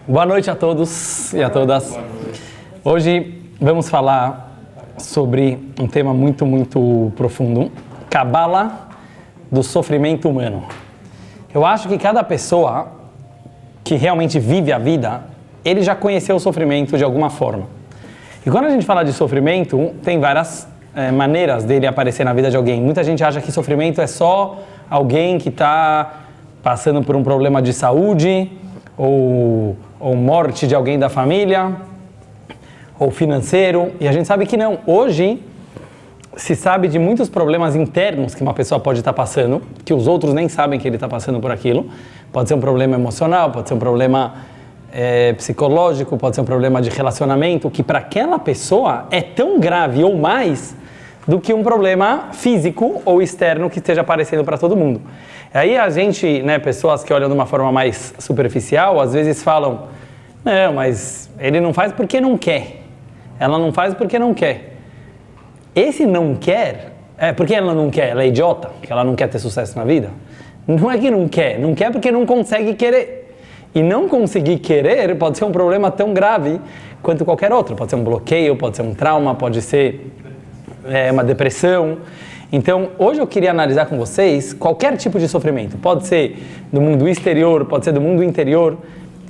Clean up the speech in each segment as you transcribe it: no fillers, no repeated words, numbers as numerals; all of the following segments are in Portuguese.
Boa noite a todos e a todas. Hoje vamos falar sobre um tema muito profundo, Cabala do sofrimento humano. Eu acho que cada pessoa que realmente vive a vida, ele já conheceu o sofrimento de alguma forma. E quando a gente fala de sofrimento, tem várias maneiras dele aparecer na vida de alguém. Muita gente acha que sofrimento é só alguém que está passando por um problema de saúde, ou morte de alguém da família, ou financeiro, e a gente sabe que não. Hoje se sabe de muitos problemas internos que uma pessoa pode estar passando, que os outros nem sabem que ele está passando por aquilo. Pode ser um problema emocional, pode ser um problema psicológico, pode ser um problema de relacionamento, que para aquela pessoa é tão grave ou mais do que um problema físico ou externo que esteja aparecendo para todo mundo. Aí a gente, pessoas que olham de uma forma mais superficial, às vezes falam, não, mas ele não faz porque não quer. Ela não faz porque não quer. Esse não quer, porque ela não quer? Ela é idiota? Que ela não quer ter sucesso na vida? Não é que não quer porque não consegue querer. E não conseguir querer pode ser um problema tão grave quanto qualquer outro. Pode ser um bloqueio, pode ser um trauma, pode ser uma depressão. Então, hoje eu queria analisar com vocês qualquer tipo de sofrimento. Pode ser do mundo exterior, pode ser do mundo interior.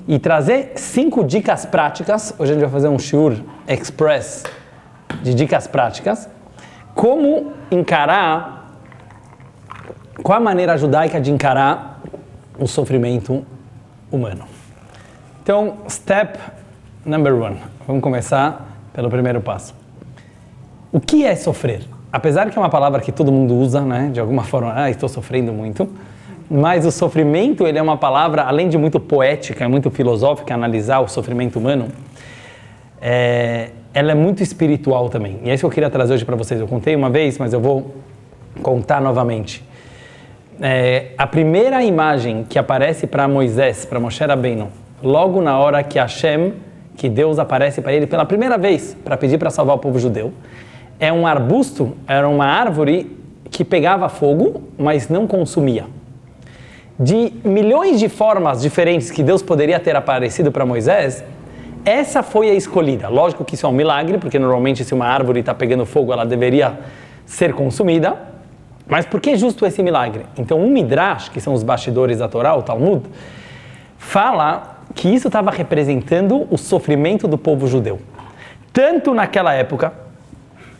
E trazer 5 dicas práticas. Hoje a gente vai fazer um shiur express de dicas práticas. Como encarar, qual a maneira judaica de encarar o sofrimento humano. Então, step number 1. Vamos começar pelo primeiro passo. O que é sofrer? Apesar que é uma palavra que todo mundo usa, de alguma forma, estou sofrendo muito, mas o sofrimento, ele é uma palavra, além de muito poética, muito filosófica, analisar o sofrimento humano, ela é muito espiritual também. E é isso que eu queria trazer hoje para vocês. Eu contei uma vez, mas eu vou contar novamente. A primeira imagem que aparece para Moisés, para Moshe Rabbeinu, logo na hora que Hashem, que Deus aparece para ele pela primeira vez, para pedir para salvar o povo judeu, é um arbusto, era uma árvore que pegava fogo, mas não consumia. De milhões de formas diferentes que Deus poderia ter aparecido para Moisés, essa foi a escolhida. Lógico que isso é um milagre, porque normalmente se uma árvore está pegando fogo, ela deveria ser consumida. Mas por que justo esse milagre? Então, um Midrash, que são os bastidores da Torá, o Talmud, fala que isso estava representando o sofrimento do povo judeu. Tanto naquela época,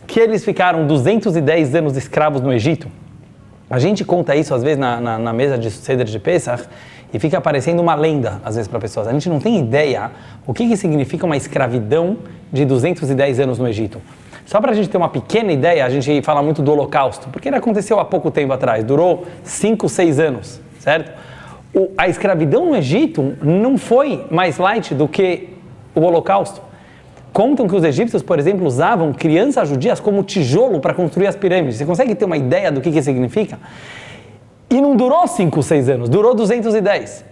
que eles ficaram 210 anos escravos no Egito. A gente conta isso, às vezes, na mesa de Seder de Pesach, e fica parecendo uma lenda, às vezes, para pessoas. A gente não tem ideia o que significa uma escravidão de 210 anos no Egito. Só para a gente ter uma pequena ideia, a gente fala muito do Holocausto, porque ele aconteceu há pouco tempo atrás, durou 5, 6 anos, certo? A escravidão no Egito não foi mais light do que o Holocausto. Contam que os egípcios, por exemplo, usavam crianças judias como tijolo para construir as pirâmides. Você consegue ter uma ideia do que significa? E não durou 5, 6 anos, durou 210.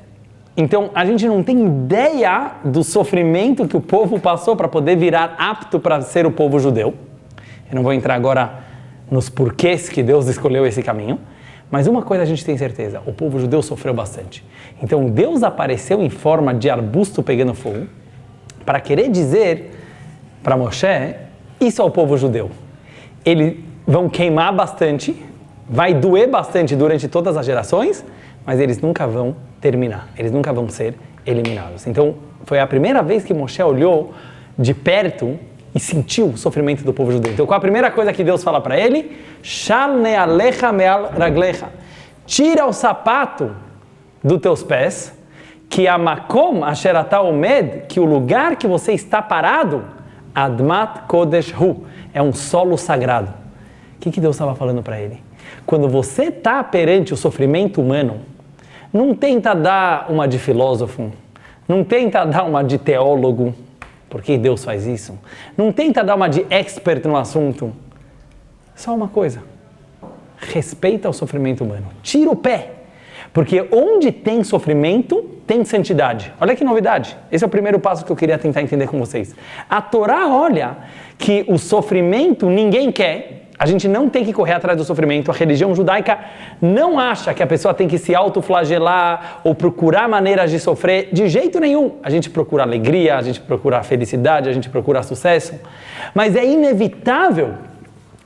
Então, a gente não tem ideia do sofrimento que o povo passou para poder virar apto para ser o povo judeu. Eu não vou entrar agora nos porquês que Deus escolheu esse caminho, mas uma coisa a gente tem certeza, o povo judeu sofreu bastante. Então, Deus apareceu em forma de arbusto pegando fogo para querer dizer para Moshe, isso é o povo judeu. Eles vão queimar bastante, vai doer bastante durante todas as gerações, mas eles nunca vão terminar, eles nunca vão ser eliminados. Então, foi a primeira vez que Moshe olhou de perto e sentiu o sofrimento do povo judeu. Então, qual a primeira coisa que Deus fala para ele? Shal ne'alecha me'al raglecha. Tira o sapato dos teus pés, que a makom asher ata omed, que o lugar que você está parado, Admat Kodesh Hu, é um solo sagrado. O que Deus estava falando para ele? Quando você está perante o sofrimento humano, não tenta dar uma de filósofo, não tenta dar uma de teólogo, porque Deus faz isso, não tenta dar uma de expert no assunto. Só uma coisa, respeita o sofrimento humano, tira o pé, porque onde tem sofrimento, tem santidade. Olha que novidade. Esse é o primeiro passo que eu queria tentar entender com vocês. A Torá olha que o sofrimento ninguém quer, A gente não tem que correr atrás do sofrimento. A religião judaica não acha que a pessoa tem que se autoflagelar ou procurar maneiras de sofrer. De jeito nenhum. A gente procura alegria, a gente procura felicidade, a gente procura sucesso. Mas é inevitável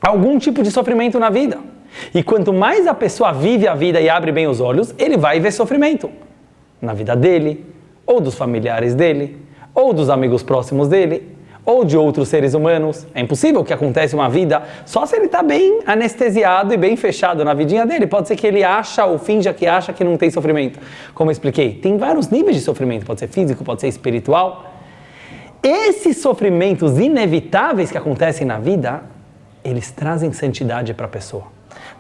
algum tipo de sofrimento na vida. E quanto mais a pessoa vive a vida e abre bem os olhos, ele vai ver sofrimento. Na vida dele, ou dos familiares dele, ou dos amigos próximos dele, ou de outros seres humanos. É impossível que aconteça uma vida só se ele está bem anestesiado e bem fechado na vidinha dele. Pode ser que ele acha ou finja que acha que não tem sofrimento. Como eu expliquei, tem vários níveis de sofrimento. Pode ser físico, pode ser espiritual. Esses sofrimentos inevitáveis que acontecem na vida, eles trazem santidade para a pessoa.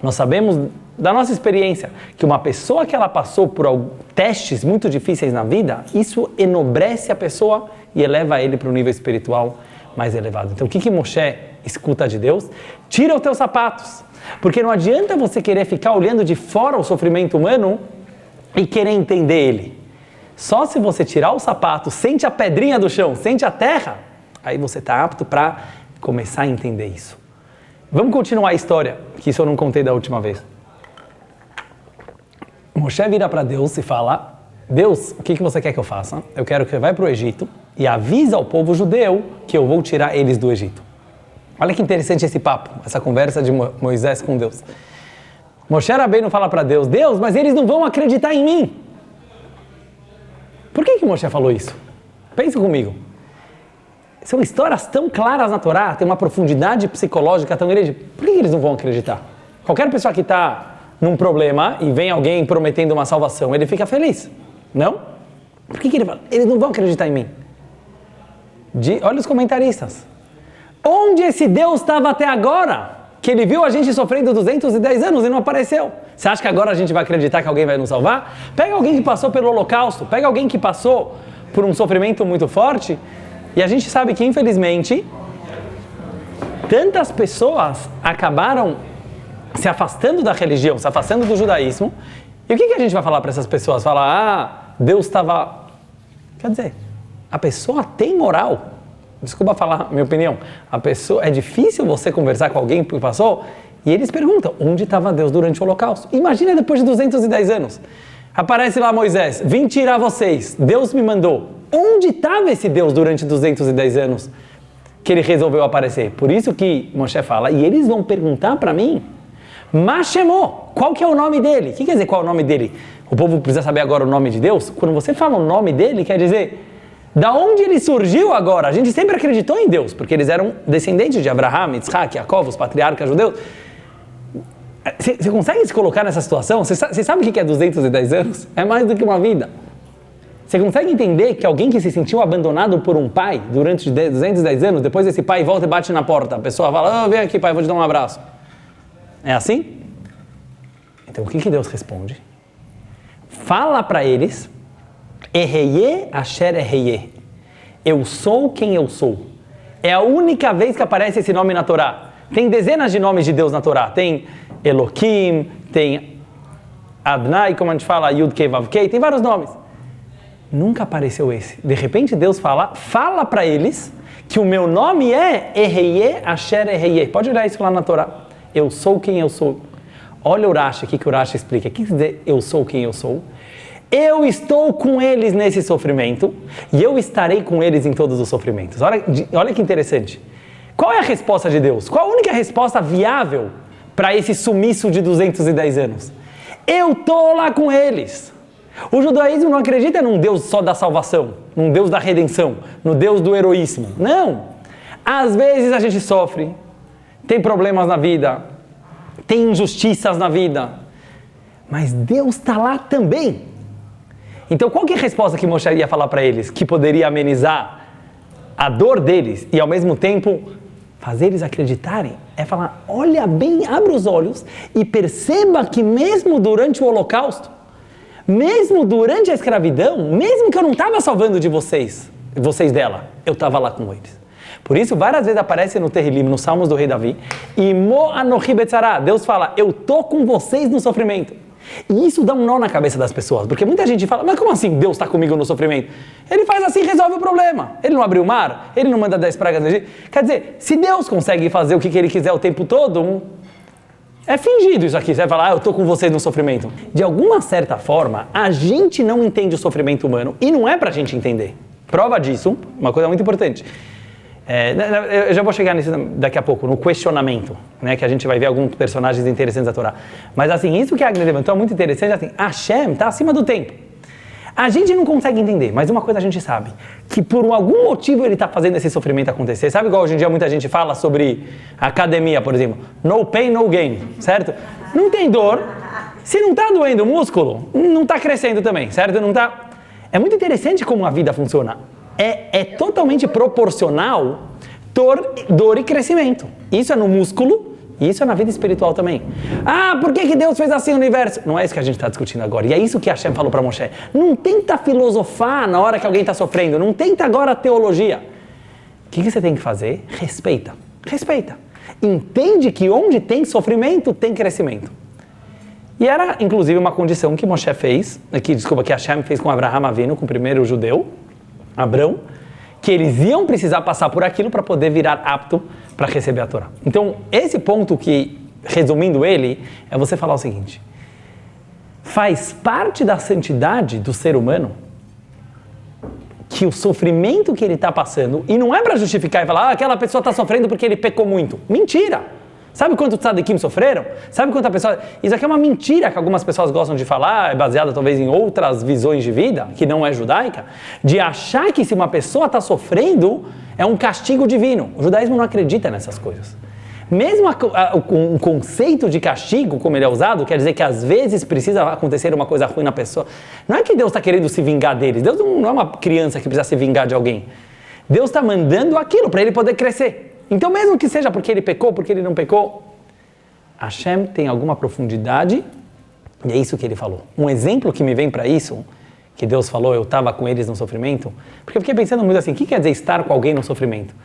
Nós sabemos da nossa experiência que uma pessoa que ela passou por testes muito difíceis na vida, isso enobrece a pessoa e eleva ele para um nível espiritual mais elevado. Então o que Moshe escuta de Deus? Tira os teus sapatos, porque não adianta você querer ficar olhando de fora o sofrimento humano e querer entender ele. Só se você tirar o sapato, sente a pedrinha do chão, sente a terra, aí você está apto para começar a entender isso. Vamos continuar a história, que isso eu não contei da última vez. Moshe vira para Deus e fala: Deus, o que você quer que eu faça? Eu quero que você vá para o Egito e avisa ao povo judeu que eu vou tirar eles do Egito. Olha que interessante esse papo, essa conversa de Moisés com Deus. Moshe Rabbeinu fala para Deus: Deus, mas eles não vão acreditar em mim. Por que Moshe falou isso? Pensa comigo. São histórias tão claras na Torá, tem uma profundidade psicológica tão grande. Por que eles não vão acreditar? Qualquer pessoa que está num problema e vem alguém prometendo uma salvação, ele fica feliz. Não? Por que ele fala? Eles não vão acreditar em mim. Olha os comentaristas. Onde esse Deus estava até agora? Que ele viu a gente sofrendo 210 anos e não apareceu. Você acha que agora a gente vai acreditar que alguém vai nos salvar? Pega alguém que passou pelo Holocausto, pega alguém que passou por um sofrimento muito forte. E a gente sabe que, infelizmente, tantas pessoas acabaram se afastando da religião, se afastando do judaísmo. E o que a gente vai falar para essas pessoas? Falar, Deus estava... Quer dizer, a pessoa tem moral. Desculpa falar minha opinião. É difícil você conversar com alguém que passou e eles perguntam, onde estava Deus durante o Holocausto? Imagina depois de 210 anos. Aparece lá Moisés, vim tirar vocês, Deus me mandou. Onde estava esse Deus durante 210 anos que ele resolveu aparecer? Por isso que Moshe fala, e eles vão perguntar para mim, Mashemó, qual que é o nome dele? O que quer dizer qual é o nome dele? O povo precisa saber agora o nome de Deus? Quando você fala o nome dele, quer dizer, da onde ele surgiu agora? A gente sempre acreditou em Deus, porque eles eram descendentes de Abraham, Yitzhak, Yaakov, os patriarcas judeus. Você consegue se colocar nessa situação? Você sabe o que é 210 anos? É mais do que uma vida. Você consegue entender que alguém que se sentiu abandonado por um pai durante 210 anos, depois esse pai volta e bate na porta, a pessoa fala, vem aqui pai, vou te dar um abraço. É assim? Então o que Deus responde? Fala para eles, Eheye Asher Eheye, eu sou quem eu sou. É a única vez que aparece esse nome na Torá. Tem dezenas de nomes de Deus na Torá. Tem Elohim, tem Adnai, como a gente fala, Yud Kei Vav Kei, tem vários nomes. Nunca apareceu esse. De repente Deus fala para eles que o meu nome é Eheye Asher Eheye. Pode olhar isso lá na Torá. Eu sou quem eu sou. Olha o Rashi, o que o Rashi explica. O que quer dizer eu sou quem eu sou? Eu estou com eles nesse sofrimento e eu estarei com eles em todos os sofrimentos. Olha que interessante. Qual é a resposta de Deus? Qual a única resposta viável para esse sumiço de 210 anos? Eu estou lá com eles. O judaísmo não acredita num Deus só da salvação, num Deus da redenção, no Deus do heroísmo. Não! Às vezes a gente sofre, tem problemas na vida, tem injustiças na vida, mas Deus está lá também. Então qual que é a resposta que Moshe ia falar para eles, que poderia amenizar a dor deles e ao mesmo tempo fazer eles acreditarem? É falar, olha bem, abre os olhos e perceba que mesmo durante o Holocausto, mesmo durante a escravidão, mesmo que eu não estava salvando de vocês dela, eu estava lá com eles. Por isso, várias vezes aparece no Terrilim, nos Salmos do Rei Davi, e Mo Anochi Betzará, Deus fala, eu estou com vocês no sofrimento. E isso dá um nó na cabeça das pessoas, porque muita gente fala, mas como assim Deus está comigo no sofrimento? Ele faz assim e resolve o problema. Ele não abriu o mar, ele não manda 10 pragas no Egito. Quer dizer, se Deus consegue fazer o que ele quiser o tempo todo, é fingido isso aqui. Você vai falar, eu estou com vocês no sofrimento. De alguma certa forma, a gente não entende o sofrimento humano e não é pra gente entender. Prova disso, uma coisa muito importante. Eu já vou chegar nisso daqui a pouco, no questionamento, né, que a gente vai ver alguns personagens interessantes da Torá. Mas assim, isso que a Agnes levantou é muito interessante, assim, Hashem está acima do tempo. A gente não consegue entender, mas uma coisa a gente sabe, que por algum motivo ele está fazendo esse sofrimento acontecer. Sabe igual hoje em dia muita gente fala sobre academia, por exemplo, no pain, no gain, certo? Não tem dor, se não está doendo o músculo, não está crescendo também, certo? Não tá... É muito interessante como a vida funciona. É totalmente proporcional dor e crescimento. Isso é no músculo e isso é na vida espiritual também. Ah, por que Deus fez assim o universo? Não é isso que a gente está discutindo agora. E é isso que Hashem falou para Moshe. Não tenta filosofar na hora que alguém está sofrendo. Não tenta agora a teologia. O que você tem que fazer? Respeita. Respeita. Entende que onde tem sofrimento, tem crescimento. E era, inclusive, uma condição que Moshe fez, que Hashem fez com Abraham Avinu, com o primeiro judeu, Abrão, que eles iam precisar passar por aquilo para poder virar apto para receber a Torá. Então, esse ponto que, resumindo ele, é você falar o seguinte: faz parte da santidade do ser humano que o sofrimento que ele está passando, e não é para justificar e falar, aquela pessoa está sofrendo porque ele pecou muito. Mentira! Sabe quanto os tzadikim sofreram? Sabe quanta pessoa... Isso aqui é uma mentira que algumas pessoas gostam de falar, é baseada talvez em outras visões de vida, que não é judaica, de achar que se uma pessoa está sofrendo, é um castigo divino. O judaísmo não acredita nessas coisas. Mesmo um conceito de castigo, como ele é usado, quer dizer que às vezes precisa acontecer uma coisa ruim na pessoa. Não é que Deus está querendo se vingar deles. Deus não é uma criança que precisa se vingar de alguém. Deus está mandando aquilo para ele poder crescer. Então, mesmo que seja porque ele pecou, porque ele não pecou, Hashem tem alguma profundidade e é isso que ele falou. Um exemplo que me vem para isso, que Deus falou, eu estava com eles no sofrimento, porque eu fiquei pensando muito assim, o que quer dizer estar com alguém no sofrimento?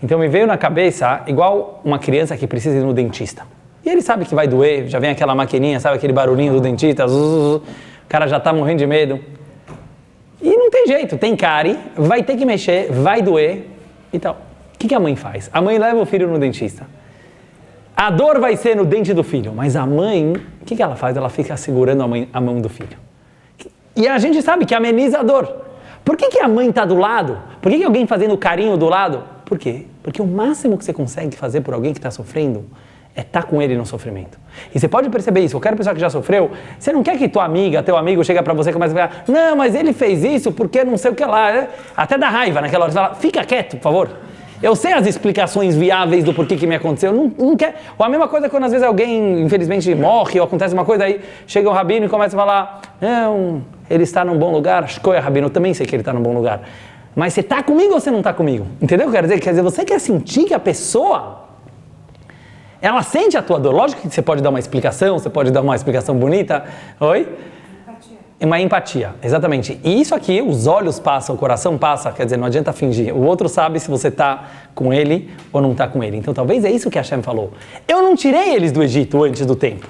Então, me veio na cabeça, igual uma criança que precisa ir no dentista. E ele sabe que vai doer, já vem aquela maquininha, sabe aquele barulhinho do dentista, o cara já está morrendo de medo. E não tem jeito, tem cárie, vai ter que mexer, vai doer e tal. O que a mãe faz? A mãe leva o filho no dentista. A dor vai ser no dente do filho, mas a mãe, o que ela faz? Ela fica segurando a mão do filho. E a gente sabe que ameniza a dor. Por que a mãe está do lado? Por que alguém fazendo carinho do lado? Por quê? Porque o máximo que você consegue fazer por alguém que está sofrendo é estar com ele no sofrimento. E você pode perceber isso, qualquer pessoa que já sofreu, você não quer que tua amiga, teu amigo chega pra você e comece a falar, não, mas ele fez isso porque não sei o que lá, né? Até dá raiva naquela hora, você fala, fica quieto, por favor. Eu sei as explicações viáveis do porquê que me aconteceu, não quer. Ou a mesma coisa quando às vezes alguém, infelizmente, morre ou acontece uma coisa, aí chega o rabino e começa a falar, não, ele está num bom lugar, escolha rabino, eu também sei que ele está num bom lugar. Mas você está comigo ou você não está comigo? Entendeu o que eu quero dizer? Quer dizer, você quer sentir que a pessoa, ela sente a tua dor. Lógico que você pode dar uma explicação, você pode dar uma explicação bonita. Oi? Uma empatia, exatamente. E isso aqui, os olhos passam, o coração passa, quer dizer, não adianta fingir. O outro sabe se você está com ele ou não está com ele. Então talvez é isso que Hashem falou. Eu não tirei eles do Egito antes do tempo,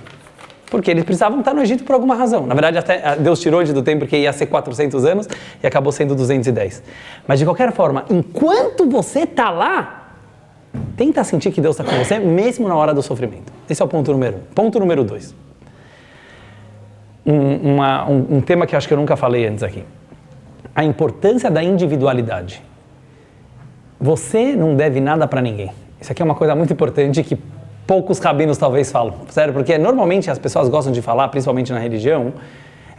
porque eles precisavam estar no Egito por alguma razão. Na verdade, até Deus tirou eles do tempo porque ia ser 400 anos e acabou sendo 210. Mas de qualquer forma, enquanto você está lá, tenta sentir que Deus está com você, mesmo na hora do sofrimento. Esse é o ponto número 1. Ponto número 2. Um tema que eu acho que eu nunca falei antes aqui. A importância da individualidade. Você não deve nada para ninguém. Isso aqui é uma coisa muito importante que poucos rabinos talvez falam. Sério, porque normalmente as pessoas gostam de falar, principalmente na religião,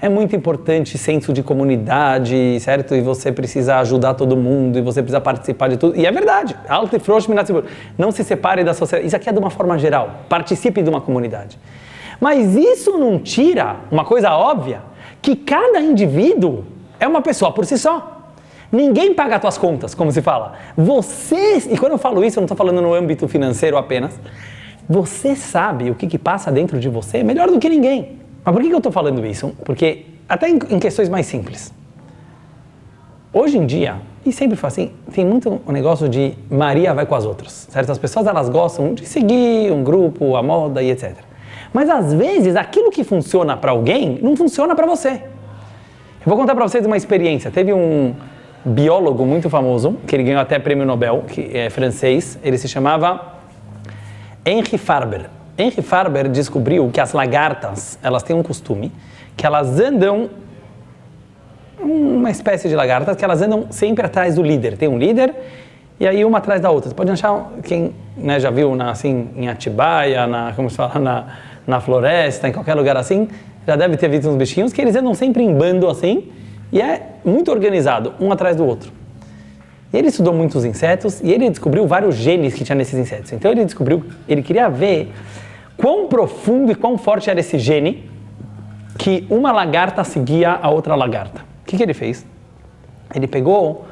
é muito importante senso de comunidade, certo? E você precisa ajudar todo mundo, e você precisa participar de tudo. E é verdade. Não se separe da sociedade. Isso aqui é de uma forma geral. Participe de uma comunidade. Mas isso não tira uma coisa óbvia, que cada indivíduo é uma pessoa por si só. Ninguém paga as tuas contas, como se fala. Você, e quando eu falo isso, eu não estou falando no âmbito financeiro apenas, você sabe o que passa dentro de você melhor do que ninguém. Mas por que eu estou falando isso? Porque até em questões mais simples. Hoje em dia, e sempre foi assim, tem muito o negócio de Maria vai com as outras. Certas pessoas, elas gostam de seguir um grupo, a moda e etc. Mas às vezes aquilo que funciona para alguém não funciona para você. Eu vou contar para vocês uma experiência. Teve um biólogo muito famoso, que ele ganhou até prêmio Nobel, que é francês, ele se chamava Henri Farber. Henri Farber descobriu que as lagartas, elas têm um costume, que elas andam, uma espécie de lagartas, que elas andam sempre atrás do líder. Tem um líder e aí uma atrás da outra. Você pode achar, quem já viu assim, em Atibaia, como se fala, na floresta, em qualquer lugar assim, já deve ter visto uns bichinhos que eles andam sempre em bando assim, e é muito organizado, um atrás do outro. E ele estudou muitos insetos e ele descobriu vários genes que tinha nesses insetos. Então ele queria ver quão profundo e quão forte era esse gene que uma lagarta seguia a outra lagarta. O que ele fez? Ele pegou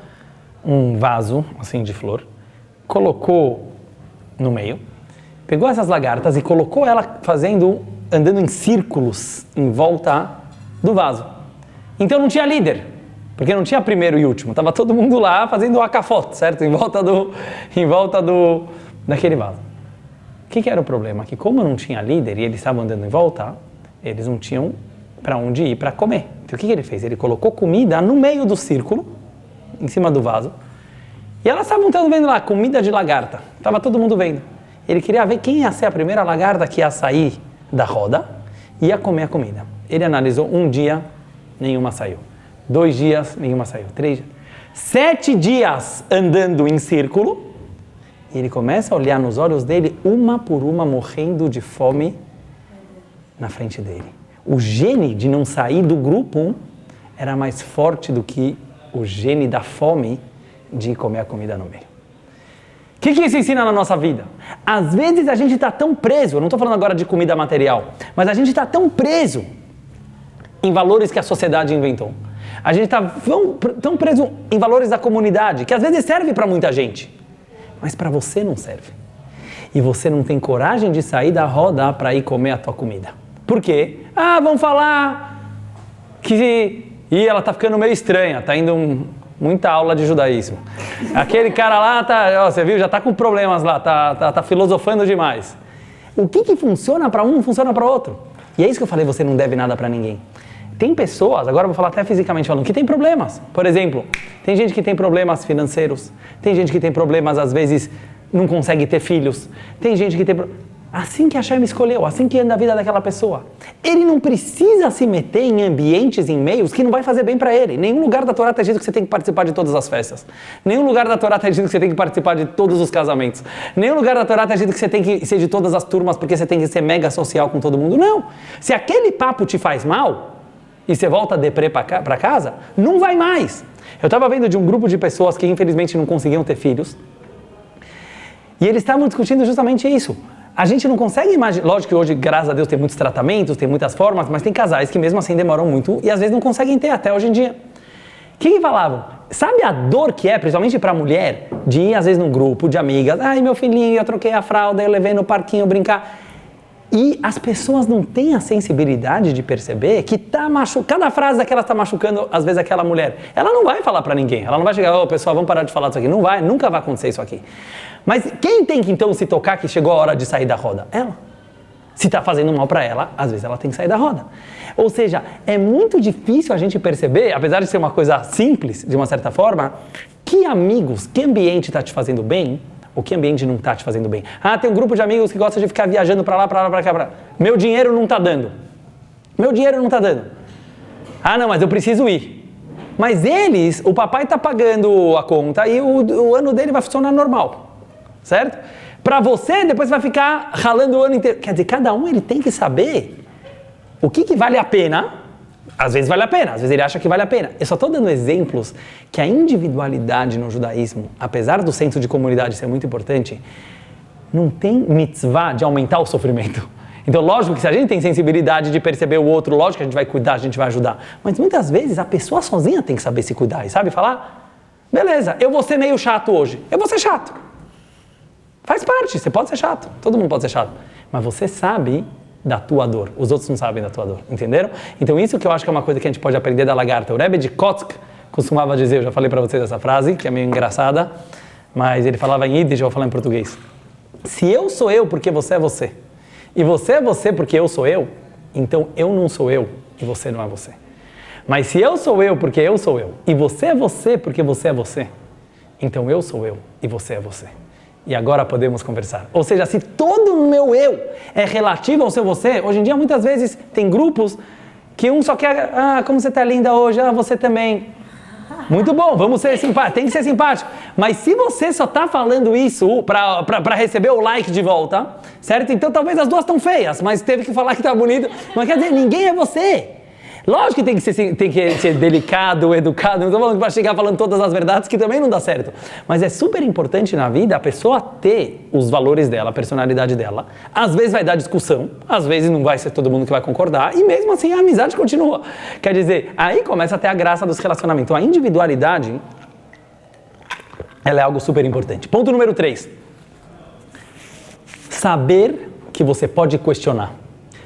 um vaso assim de flor, colocou no meio, pegou essas lagartas e colocou ela andando em círculos em volta do vaso. Então não tinha líder, porque não tinha primeiro e último, estava todo mundo lá fazendo o acafote, certo? Em volta daquele vaso. O que era o problema? Que como não tinha líder e eles estavam andando em volta, eles não tinham para onde ir para comer. Então o que ele fez? Ele colocou comida no meio do círculo, em cima do vaso, e elas estavam vendo lá, comida de lagarta, estava todo mundo vendo. Ele queria ver quem ia ser a primeira lagarta que ia sair da roda e ia comer a comida. Ele analisou, um dia, nenhuma saiu. 2 dias, nenhuma saiu. 3 dias. 7 dias andando em círculo, e ele começa a olhar nos olhos dele, uma por uma, morrendo de fome na frente dele. O gene de não sair do grupo era mais forte do que o gene da fome de comer a comida no meio. O que isso ensina na nossa vida? Às vezes a gente está tão preso, eu não estou falando agora de comida material, mas a gente está tão preso em valores que a sociedade inventou. A gente está tão preso em valores da comunidade, que às vezes serve para muita gente, mas para você não serve. E você não tem coragem de sair da roda para ir comer a tua comida. Por quê? Vão falar que ela está ficando meio estranha, está indo muita aula de judaísmo. Aquele cara lá, você viu, já está com problemas lá, tá filosofando demais. O que funciona para um não funciona para outro. E é isso que eu falei, você não deve nada para ninguém. Tem pessoas, agora eu vou falar até fisicamente falando, que tem problemas. Por exemplo, tem gente que tem problemas financeiros, tem gente que tem problemas, às vezes, não consegue ter filhos, tem gente que tem assim que a Hashem escolheu, assim que anda a vida daquela pessoa. Ele não precisa se meter em ambientes, em meios que não vai fazer bem para ele. Nenhum lugar da Torá está dizendo que você tem que participar de todas as festas. Nenhum lugar da Torá está dizendo que você tem que participar de todos os casamentos. Nenhum lugar da Torá está dizendo que você tem que ser de todas as turmas porque você tem que ser mega social com todo mundo. Não. Se aquele papo te faz mal e você volta deprê para casa, não vai mais. Eu estava vendo de um grupo de pessoas que infelizmente não conseguiam ter filhos e eles estavam discutindo justamente isso. A gente não consegue imaginar, lógico que hoje, graças a Deus, tem muitos tratamentos, tem muitas formas, mas tem casais que mesmo assim demoram muito e às vezes não conseguem ter até hoje em dia. O que falavam? Sabe a dor que é, principalmente para a mulher, de ir às vezes num grupo de amigas, meu filhinho, eu troquei a fralda, eu levei no parquinho brincar. E as pessoas não têm a sensibilidade de perceber que cada frase daquela está machucando, às vezes, aquela mulher. Ela não vai falar para ninguém, ela não vai chegar, pessoal, vamos parar de falar disso aqui. Não vai, nunca vai acontecer isso aqui. Mas quem tem que então se tocar que chegou a hora de sair da roda? Ela. Se está fazendo mal para ela, às vezes ela tem que sair da roda. Ou seja, é muito difícil a gente perceber, apesar de ser uma coisa simples, de uma certa forma, que amigos, que ambiente está te fazendo bem, ou que ambiente não está te fazendo bem. Tem um grupo de amigos que gosta de ficar viajando para lá, para cá. Meu dinheiro não está dando. Meu dinheiro não está dando. Não, mas eu preciso ir. Mas o papai está pagando a conta e o ano dele vai funcionar normal. Certo? Para você, depois vai ficar ralando o ano inteiro. Quer dizer, cada um ele tem que saber o que vale a pena. Às vezes vale a pena, às vezes ele acha que vale a pena. Eu só estou dando exemplos que a individualidade no judaísmo, apesar do senso de comunidade ser muito importante, não tem mitzvah de aumentar o sofrimento. Então, lógico que se a gente tem sensibilidade de perceber o outro, lógico que a gente vai cuidar, a gente vai ajudar. Mas muitas vezes a pessoa sozinha tem que saber se cuidar e sabe falar, beleza, eu vou ser meio chato hoje, eu vou ser chato. Faz parte, você pode ser chato, todo mundo pode ser chato. Mas você sabe da tua dor, os outros não sabem da tua dor, entenderam? Então isso que eu acho que é uma coisa que a gente pode aprender da lagarta. O Rebbe de Kotzk costumava dizer, eu já falei para vocês essa frase, que é meio engraçada, mas ele falava em Yiddish, eu vou falar em português. Se eu sou eu, porque você é você. e você é você porque eu sou eu, então eu não sou eu e você não é você. Mas se eu sou eu porque eu sou eu, e você é você porque você é você, então eu sou eu e você é você. E agora podemos conversar. Ou seja, se todo o meu eu é relativo ao seu você, hoje em dia muitas vezes tem grupos que um só quer, como você está linda hoje, você também. Muito bom, vamos ser simpáticos, tem que ser simpático. Mas se você só está falando isso para receber o like de volta, certo? Então talvez as duas estão feias, mas teve que falar que está bonito. Mas quer dizer, ninguém é você. Lógico que tem que ser delicado, educado, não estou falando que vai chegar falando todas as verdades, que também não dá certo. Mas é super importante na vida a pessoa ter os valores dela, a personalidade dela. Às vezes vai dar discussão, às vezes não vai ser todo mundo que vai concordar, e mesmo assim a amizade continua. Quer dizer, aí começa a ter a graça dos relacionamentos. Então a individualidade, ela é algo super importante. Ponto número 3. Saber que você pode questionar.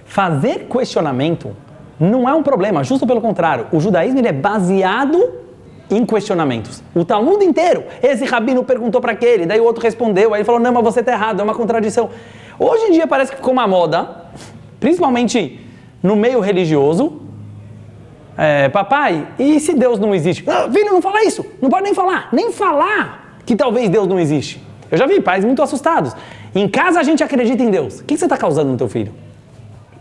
Fazer questionamento não é um problema, justo pelo contrário. O judaísmo ele é baseado em questionamentos. O Talmud inteiro. Esse rabino perguntou para aquele, daí o outro respondeu, aí ele falou, não, mas você está errado, é uma contradição. Hoje em dia parece que ficou uma moda, principalmente no meio religioso. Papai, e se Deus não existe? Filho, não fala isso, não pode nem falar que talvez Deus não existe. Eu já vi pais muito assustados. Em casa a gente acredita em Deus. O que você está causando no teu filho?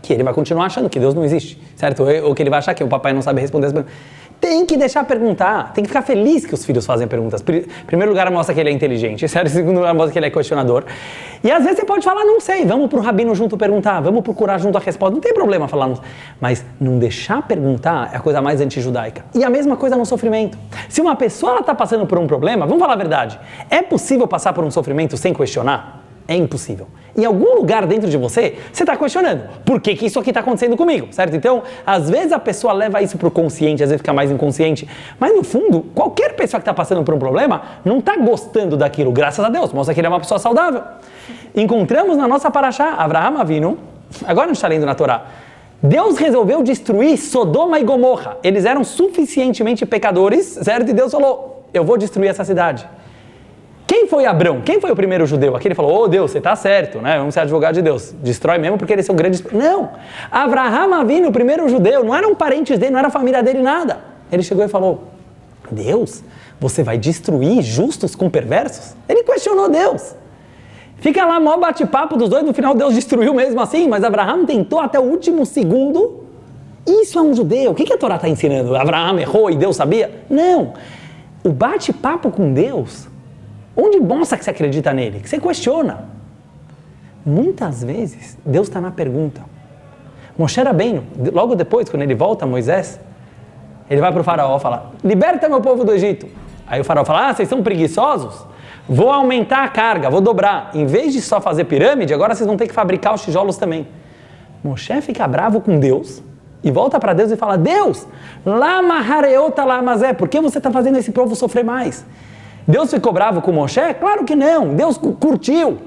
Que ele vai continuar achando que Deus não existe, certo? Ou que ele vai achar que o papai não sabe responder as perguntas. Tem que deixar perguntar, tem que ficar feliz que os filhos fazem perguntas. Em primeiro lugar, mostra que ele é inteligente, certo? Em segundo lugar, mostra que ele é questionador. E às vezes você pode falar, não sei, vamos pro rabino junto perguntar, vamos procurar junto a resposta, não tem problema falar. Mas não deixar perguntar é a coisa mais antijudaica. E a mesma coisa no sofrimento. Se uma pessoa está passando por um problema, vamos falar a verdade, é possível passar por um sofrimento sem questionar? É impossível. Em algum lugar dentro de você, você está questionando. Por que isso aqui está acontecendo comigo? Certo? Então, às vezes a pessoa leva isso para o consciente, às vezes fica mais inconsciente. Mas no fundo, qualquer pessoa que está passando por um problema não está gostando daquilo. Graças a Deus. Mostra que ele é uma pessoa saudável. Encontramos na nossa paraxá, Avraham Avinu, agora a gente está lendo na Torá, Deus resolveu destruir Sodoma e Gomorra. Eles eram suficientemente pecadores, certo? E Deus falou, eu vou destruir essa cidade. Quem foi Abrão? Quem foi o primeiro judeu? Aquele falou, Deus, você está certo, né? Vamos ser advogado de Deus. Destrói mesmo porque eles são grandes... Não! Avraham Avinu, o primeiro judeu, não eram parentes dele, não era família dele, nada. Ele chegou e falou, Deus, você vai destruir justos com perversos? Ele questionou Deus. Fica lá, maior bate-papo dos dois, no final Deus destruiu mesmo assim, mas Abraham tentou até o último segundo. Isso é um judeu. O que a Torá está ensinando? Abraham errou e Deus sabia? Não! O bate-papo com Deus... Onde mostra que você acredita nele? Que você questiona. Muitas vezes, Deus está na pergunta. Moshe Rabbeinu, logo depois, quando ele volta a Moisés, ele vai para o faraó e fala, liberta meu povo do Egito. Aí o faraó fala, vocês são preguiçosos? Vou aumentar a carga, vou dobrar. Em vez de só fazer pirâmide, agora vocês vão ter que fabricar os tijolos também. Moshe fica bravo com Deus e volta para Deus e fala, Deus, lama hareota lamazé, por que você está fazendo esse povo sofrer mais? Deus ficou bravo com Moshe? Claro que não. Deus curtiu.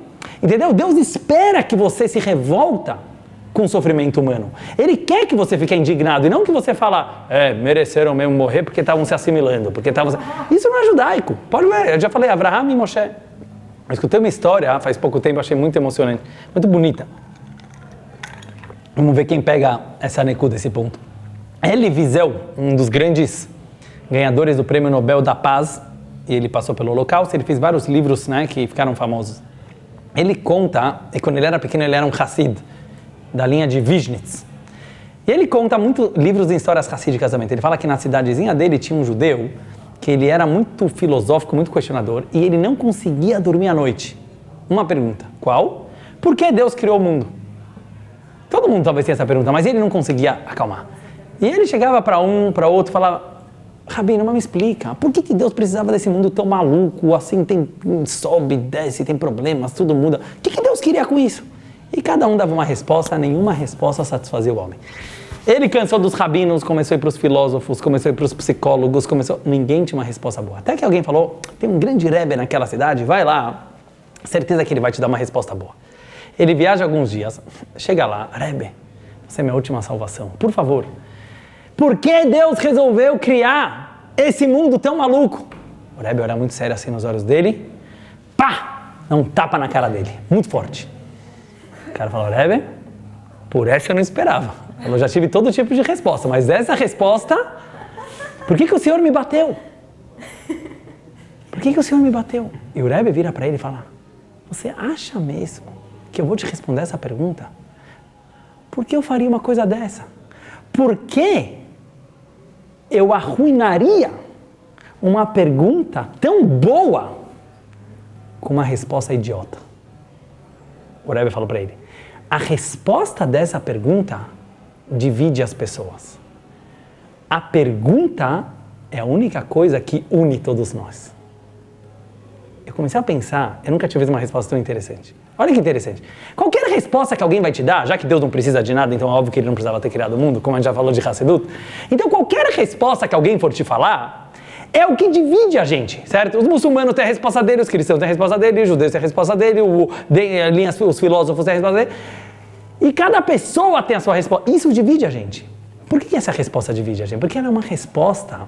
Entendeu? Deus espera que você se revolta com o sofrimento humano. Ele quer que você fique indignado e não que você fala, mereceram mesmo morrer porque estavam se assimilando. Isso não é judaico. Pode ver, eu já falei, Avraham e Moshe. Eu escutei uma história, faz pouco tempo, achei muito emocionante, muito bonita. Vamos ver quem pega essa nekuda, esse ponto. Elie Wiesel, um dos grandes ganhadores do Prêmio Nobel da Paz, e ele passou pelo Holocausto, ele fez vários livros, né, que ficaram famosos. Ele conta, e quando ele era pequeno ele era um Hassid, da linha de Vizhnitz. E ele conta muitos livros de histórias hassídicas também. Ele fala que na cidadezinha dele tinha um judeu, que ele era muito filosófico, muito questionador, e ele não conseguia dormir à noite. Uma pergunta, qual? Por que Deus criou o mundo? Todo mundo talvez tenha essa pergunta, mas ele não conseguia acalmar. E ele chegava para um, para outro, falava, Rabino, mas me explica, por que Deus precisava desse mundo tão maluco, assim, sobe, desce, tem problemas, tudo muda. O que Deus queria com isso? E cada um dava uma resposta, nenhuma resposta satisfazia o homem. Ele cansou dos rabinos, começou a ir para os filósofos, começou a ir para os psicólogos, ninguém tinha uma resposta boa. Até que alguém falou, tem um grande rebbe naquela cidade, vai lá, certeza que ele vai te dar uma resposta boa. Ele viaja alguns dias, chega lá, rebbe, você é minha última salvação, por favor. Por que Deus resolveu criar esse mundo tão maluco? O rebbe olha muito sério assim nos olhos dele, pá, dá um tapa na cara dele, muito forte. O cara fala, rebbe, Por essa eu não esperava. Eu já tive todo tipo de resposta, mas essa resposta... Por que o Senhor me bateu? Por que o Senhor me bateu? E o Rebbe vira para ele e fala, você acha mesmo que eu vou te responder essa pergunta? Por que eu faria uma coisa dessa? Por que eu arruinaria uma pergunta tão boa com uma resposta idiota? O Rebbe falou para ele, a resposta dessa pergunta divide as pessoas. A pergunta é a única coisa que une todos nós. Eu comecei a pensar, eu nunca tinha visto uma resposta tão interessante. Olha que interessante. Qualquer resposta que alguém vai te dar, já que Deus não precisa de nada, então é óbvio que ele não precisava ter criado o mundo, como a gente já falou de Hassedut. Então qualquer resposta que alguém for te falar, é o que divide a gente, certo? Os muçulmanos têm a resposta dele, os cristãos têm a resposta dele, os judeus têm a resposta dele, os filósofos têm a resposta dele. E cada pessoa tem a sua resposta. Isso divide a gente. Por que essa resposta divide a gente? Porque ela é uma resposta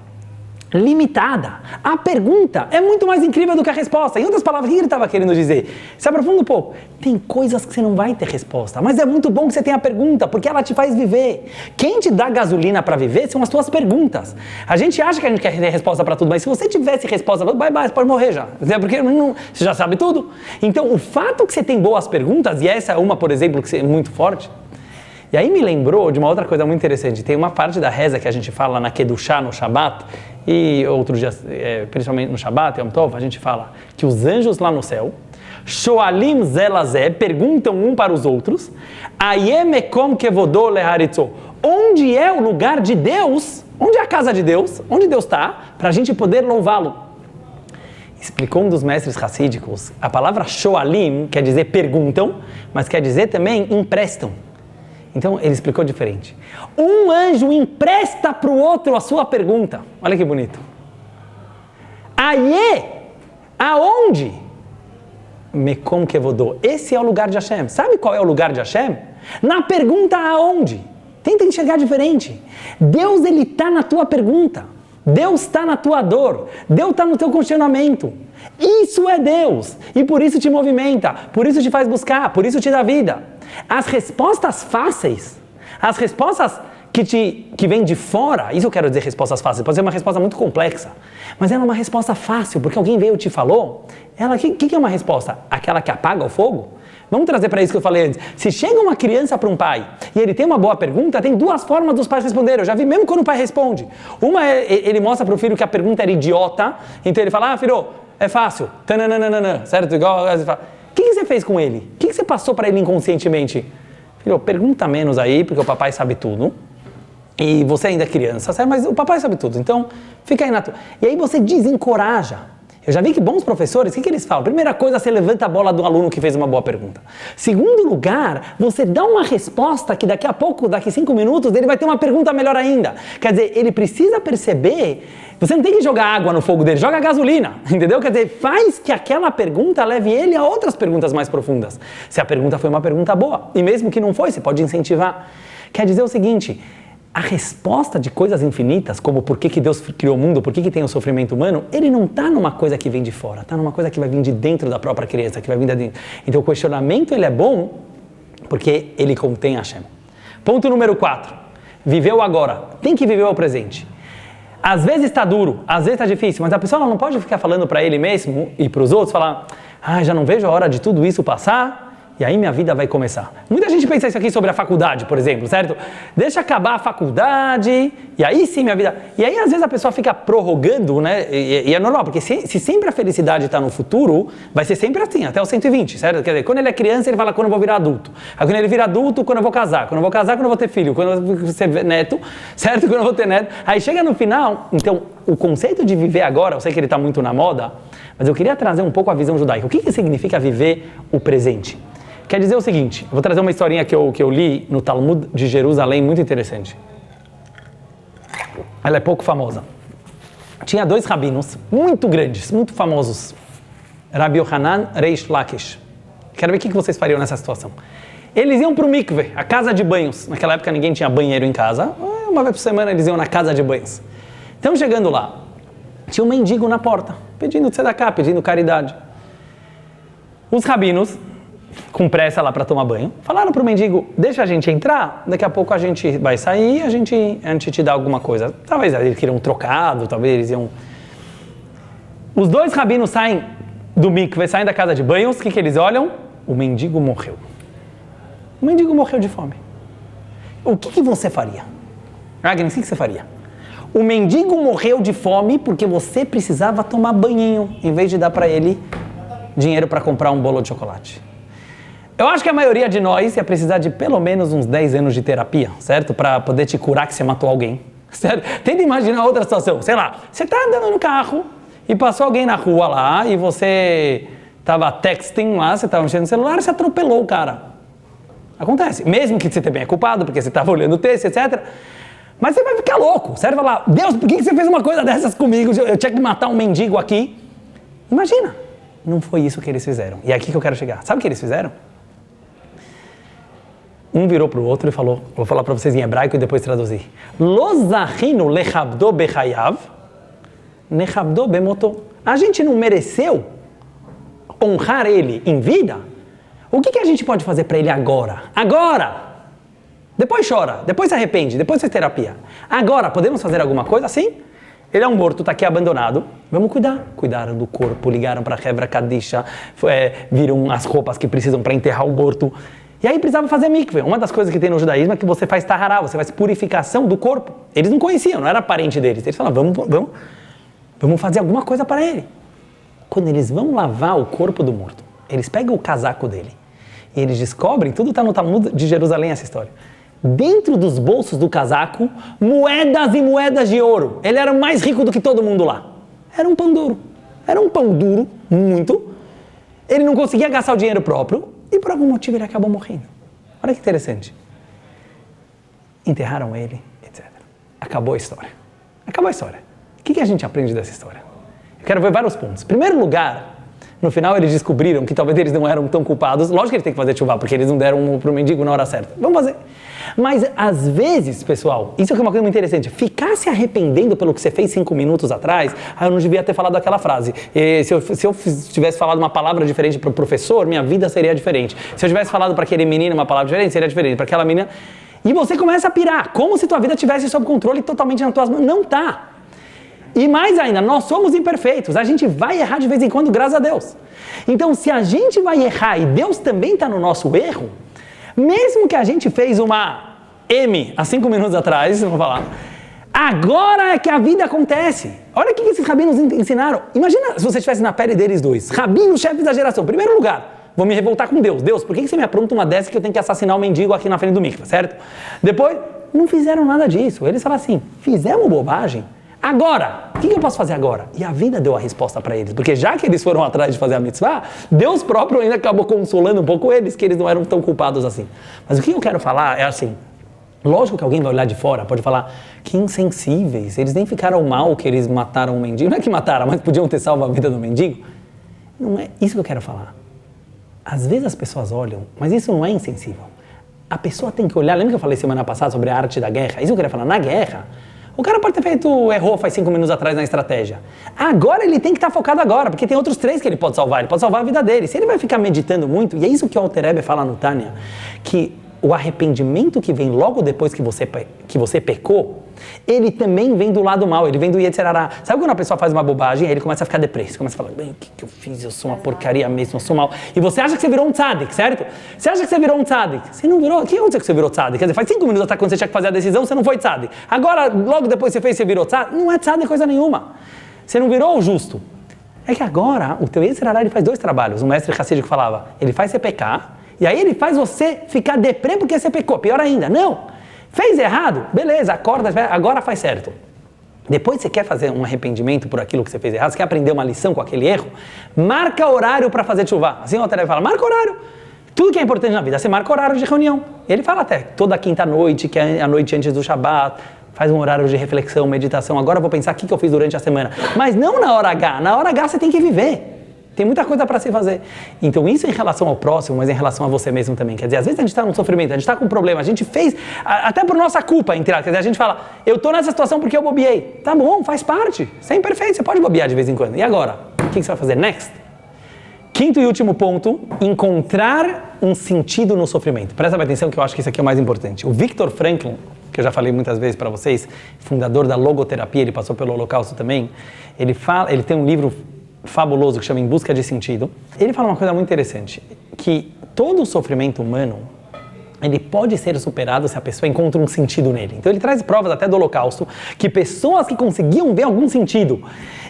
limitada. A pergunta é muito mais incrível do que a resposta. Em outras palavras, o que ele estava querendo dizer? Se aprofunda um pouco. Tem coisas que você não vai ter resposta, mas é muito bom que você tenha a pergunta, porque ela te faz viver. Quem te dá gasolina para viver são as tuas perguntas. A gente acha que a gente quer ter resposta para tudo, mas se você tivesse resposta, bye, pode morrer já. Porque você já sabe tudo. Então, o fato que você tem boas perguntas, e essa é uma, por exemplo, que é muito forte, e aí me lembrou de uma outra coisa muito interessante. Tem uma parte da reza que a gente fala na Kedushá, no Shabat, e outro dia, principalmente no Shabat, Yom Tov, a gente fala que os anjos lá no céu, Shoalim zelazé, perguntam um para os outros, Ayemekom kevodô leharitzo, onde é o lugar de Deus, onde é a casa de Deus, onde Deus está, para a gente poder louvá-lo. Explicou um dos mestres racídicos, a palavra Shoalim quer dizer perguntam, mas quer dizer também emprestam. Então, ele explicou diferente. Um anjo empresta para o outro a sua pergunta. Olha que bonito. Aie, aonde? Mekom kevodô. Esse é o lugar de Hashem. Sabe qual é o lugar de Hashem? Na pergunta aonde. Tenta enxergar diferente. Deus, ele está na tua pergunta. Deus está na tua dor. Deus está no teu questionamento. Isso é Deus. E por isso te movimenta. Por isso te faz buscar. Por isso te dá vida. As respostas fáceis, as respostas que vêm de fora, isso eu quero dizer respostas fáceis, pode ser uma resposta muito complexa, mas ela é uma resposta fácil, porque alguém veio e te falou, o que é uma resposta? Aquela que apaga o fogo? Vamos trazer para isso que eu falei antes. Se chega uma criança para um pai e ele tem uma boa pergunta, tem duas formas dos pais responderem. Eu já vi mesmo quando o pai responde. Uma é, ele mostra para o filho que a pergunta era idiota, então ele fala, filho, é fácil, certo? Igual você fala. O que você fez com ele? O que você passou para ele inconscientemente? Filho, pergunta menos aí, porque o papai sabe tudo. E você ainda é criança, certo? Mas o papai sabe tudo. Então, fica aí na tua. E aí você desencoraja. Eu já vi que bons professores, o que eles falam? Primeira coisa, você levanta a bola do aluno que fez uma boa pergunta. Segundo lugar, você dá uma resposta que daqui a pouco, daqui 5 minutos, ele vai ter uma pergunta melhor ainda. Quer dizer, ele precisa perceber, você não tem que jogar água no fogo dele, joga gasolina, entendeu? Quer dizer, faz que aquela pergunta leve ele a outras perguntas mais profundas. Se a pergunta foi uma pergunta boa, e mesmo que não foi, você pode incentivar. Quer dizer o seguinte, a resposta de coisas infinitas, como por que Deus criou o mundo, por que tem o sofrimento humano, ele não está numa coisa que vem de fora, está numa coisa que vai vir de dentro da própria criança, que vai vir de dentro. Então o questionamento ele é bom porque ele contém Hashem. Ponto número 4. Viveu agora. Tem que viver o presente. Às vezes está duro, às vezes está difícil, mas a pessoa não pode ficar falando para ele mesmo e para os outros, falar, já não vejo a hora de tudo isso passar, e aí minha vida vai começar. Muita gente pensa isso aqui sobre a faculdade, por exemplo, certo? Deixa acabar a faculdade, e aí sim minha vida... E aí às vezes a pessoa fica prorrogando, né? E é normal, porque se sempre a felicidade está no futuro, vai ser sempre assim, até os 120, certo? Quer dizer, quando ele é criança, ele fala quando eu vou virar adulto. Aí quando ele vira adulto, quando eu vou casar. Quando eu vou casar, quando eu vou ter filho. Quando eu vou ser neto, certo? Quando eu vou ter neto. Aí chega no final, então, o conceito de viver agora, eu sei que ele está muito na moda, mas eu queria trazer um pouco a visão judaica. O que significa viver o presente? Quer dizer o seguinte, eu vou trazer uma historinha que eu li no Talmud de Jerusalém, muito interessante. Ela é pouco famosa. Tinha 2 rabinos, muito grandes, muito famosos. Rabbi Yohanan Reish Lakish. Quero ver o que vocês fariam nessa situação. Eles iam para o mikveh, a casa de banhos. Naquela época ninguém tinha banheiro em casa. Uma vez por semana eles iam na casa de banhos. Então chegando lá, tinha um mendigo na porta, pedindo tzedakah, pedindo caridade. Os rabinos com pressa lá para tomar banho. Falaram pro mendigo, deixa a gente entrar, daqui a pouco a gente vai sair e a gente te dá alguma coisa. Talvez eles queriam um trocado, talvez eles iam... Os dois rabinos saem do mikve, saem da casa de banhos, o que eles olham? O mendigo morreu. O mendigo morreu de fome. O que você faria? Agnes, o que você faria? O mendigo morreu de fome porque você precisava tomar banhinho, em vez de dar para ele dinheiro para comprar um bolo de chocolate. Eu acho que a maioria de nós ia precisar de pelo menos uns 10 anos de terapia, certo? Para poder te curar que você matou alguém. Certo? Tenta imaginar outra situação. Sei lá, você está andando no carro e passou alguém na rua lá e você estava texting lá, você estava mexendo no celular e você atropelou o cara. Acontece. Mesmo que você também é culpado, porque você estava olhando o texto, etc. Mas você vai ficar louco. Você vai falar, Deus, por que você fez uma coisa dessas comigo? Eu tinha que matar um mendigo aqui. Imagina. Não foi isso que eles fizeram. E é aqui que eu quero chegar. Sabe o que eles fizeram? Um virou para o outro e falou, vou falar para vocês em hebraico e depois traduzir. Lo zachinu lechabdo bechayav, nechabdo bemoto. A gente não mereceu honrar ele em vida? O que a gente pode fazer para ele agora? Agora! Depois chora, depois se arrepende, depois faz terapia. Agora, podemos fazer alguma coisa? Sim. Ele é um morto, está aqui abandonado. Vamos cuidar. Cuidaram do corpo, ligaram para a Hevra Kadisha, viram as roupas que precisam para enterrar o morto. E aí precisava fazer mikve. Uma das coisas que tem no judaísmo é que você faz tahará, você faz purificação do corpo. Eles não conheciam, não era parente deles. Eles falaram, vamos fazer alguma coisa para ele. Quando eles vão lavar o corpo do morto, eles pegam o casaco dele e eles descobrem, tudo está no Talmud de Jerusalém essa história, dentro dos bolsos do casaco, moedas e moedas de ouro. Ele era mais rico do que todo mundo lá. Era um pão duro. Era um pão duro, muito. Ele não conseguia gastar o dinheiro próprio e por algum motivo ele acabou morrendo. Olha que interessante. Enterraram ele, etc. Acabou a história. Acabou a história. O que a gente aprende dessa história? Eu quero ver vários pontos. Em primeiro lugar, no final eles descobriram que talvez eles não eram tão culpados. Lógico que eles têm que fazer chuva, porque eles não deram para o mendigo na hora certa. Vamos fazer. Mas às vezes, pessoal, isso aqui é uma coisa muito interessante. Ficar se arrependendo pelo que você fez 5 minutos atrás, eu não devia ter falado aquela frase. Se eu tivesse falado uma palavra diferente para o professor, minha vida seria diferente. Se eu tivesse falado para aquele menino uma palavra diferente, seria diferente. Para aquela menina... E você começa a pirar, como se tua vida tivesse sob controle totalmente nas tuas mãos. Não tá. E mais ainda, nós somos imperfeitos, a gente vai errar de vez em quando, graças a Deus. Então, se a gente vai errar e Deus também está no nosso erro, mesmo que a gente fez uma M há 5 minutos atrás, vou falar, agora é que a vida acontece. Olha o que esses rabinos ensinaram. Imagina se você estivesse na pele deles dois, rabinos, chefes da geração. Primeiro lugar, vou me revoltar com Deus. Deus, por que você me apronta uma dessa que eu tenho que assassinar um mendigo aqui na frente do mikvah, certo? Depois, não fizeram nada disso. Eles falaram assim, fizemos bobagem. Agora, o que eu posso fazer agora? E a vida deu a resposta para eles, porque já que eles foram atrás de fazer a mitzvah, Deus próprio ainda acabou consolando um pouco eles, que eles não eram tão culpados assim. Mas o que eu quero falar é assim, lógico que alguém vai olhar de fora, pode falar, que insensíveis, eles nem ficaram mal que eles mataram um mendigo, não é que mataram, mas podiam ter salvo a vida do mendigo. Não é isso que eu quero falar. Às vezes as pessoas olham, mas isso não é insensível. A pessoa tem que olhar, lembra que eu falei semana passada sobre a arte da guerra? Isso eu queria falar, na guerra, o cara pode ter errou faz 5 minutos atrás na estratégia. Agora ele tem que estar focado agora, porque tem outros 3 que ele pode salvar a vida dele. Se ele vai ficar meditando muito, e é isso que o Alter Rebbe fala no Tânia, que o arrependimento que vem logo depois que você pecou, ele também vem do lado mal, ele vem do Yetzer Hara. Sabe quando a pessoa faz uma bobagem, aí ele começa a ficar depresso, começa a falar, bem, o que eu fiz? Eu sou uma porcaria mesmo, eu sou mal. E você acha que você virou um tzadik, certo? Você acha que você virou um tzadik? Você não virou, o que aconteceu que você virou tzadik? Quer dizer, faz 5 minutos até quando você tinha que fazer a decisão, você não foi tzadik. Agora, logo depois que você virou tzadik? Não é tzadik coisa nenhuma. Você não virou o justo. É que agora, o teu Yetzer Hara, ele faz 2 trabalhos. Um mestre Hassidico falava, ele faz você pecar, e aí ele faz você ficar deprê porque você pecou. Pior ainda, não. Fez errado? Beleza, acorda, agora faz certo. Depois você quer fazer um arrependimento por aquilo que você fez errado, você quer aprender uma lição com aquele erro, marca horário para fazer tshuva. Assim o Alter fala, marca horário. Tudo que é importante na vida, você marca horário de reunião. Ele fala até, toda quinta-noite, que é a noite antes do Shabat, faz um horário de reflexão, meditação. Agora eu vou pensar o que eu fiz durante a semana. Mas não na hora H. Na hora H você tem que viver. Tem muita coisa para se fazer. Então isso em relação ao próximo, mas em relação a você mesmo também. Quer dizer, às vezes a gente está num sofrimento, a gente está com um problema, a gente fez, até por nossa culpa, quer dizer, a gente fala, eu estou nessa situação porque eu bobeei. Tá bom, faz parte. Você é imperfeito, você pode bobear de vez em quando. E agora? O que você vai fazer next? Quinto e último ponto, encontrar um sentido no sofrimento. Presta atenção que eu acho que isso aqui é o mais importante. O Viktor Frankl, que eu já falei muitas vezes para vocês, fundador da logoterapia, ele passou pelo Holocausto também, ele tem um livro fabuloso que chama Em Busca de Sentido. Ele fala uma coisa muito interessante, que todo o sofrimento humano, ele pode ser superado se a pessoa encontra um sentido nele. Então ele traz provas até do Holocausto, que pessoas que conseguiam ver algum sentido